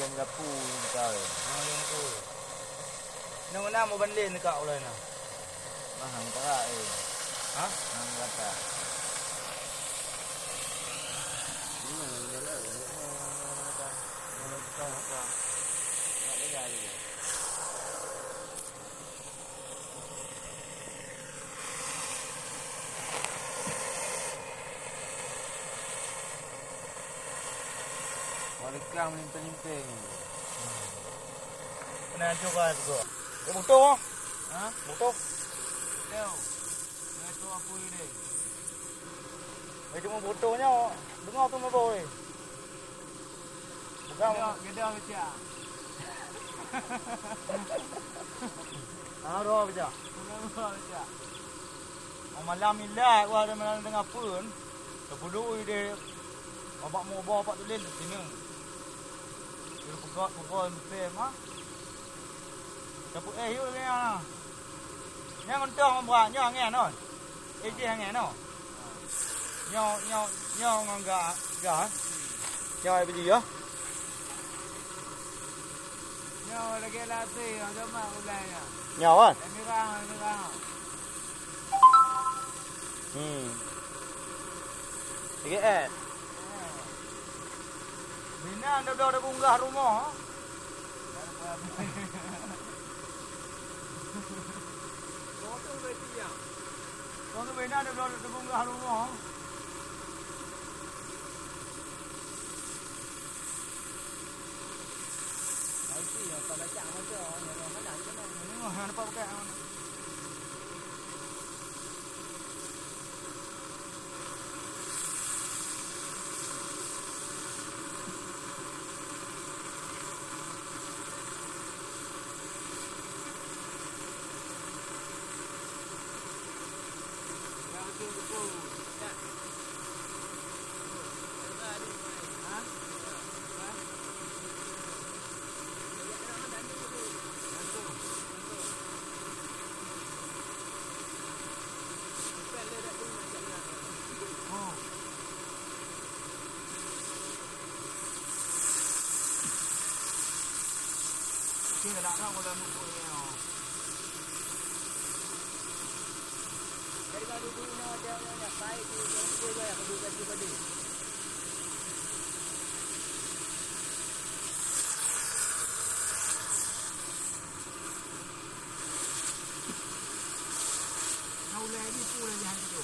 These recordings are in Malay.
yang gapu kau. Yang tu. Nak mau banding dekat ulai nah. Mahang terak Ha? Mahang kata. Walikang melimping-limping. Kena coba juga. Butuh. Ha? Butuh. Teo. Nak tu apa ini? Cuma butuhnya dengar tu apa ni? Bukan Gedang macam. roh baca. Macam. Malam ilah gua ada malam tengah pun. Terpudui dia. Bapak mau bawa pak tulen sini. Dia pukul pem ah. Tapi yuk ni ah. Yang untuk membuat nyo ngen non. Je ngen no. Nyo ngangga ga. Nyo ai biji ya. Nyo lagi latih yang cuma ulainya. Nyo kan? Merah. Sige Bina dah bunggah rumah. Kau tu bina dah bunggah rumah. Itu yang pada cak macam yang mana Ini mah nampak pakai. Kita nak tahu kalau mukul ni. Jadi kalau dulu dia sai tu dia yang kedua tadi. Kau lagi pula jangan tu.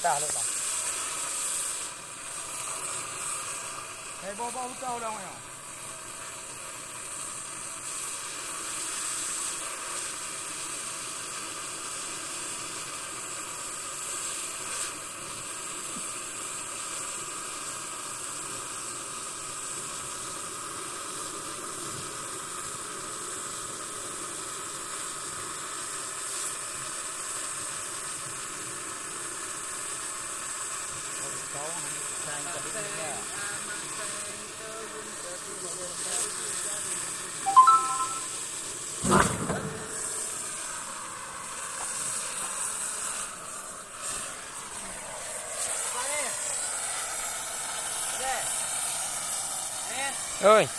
Dah lu dah. Bawa utau dah ya. Ơi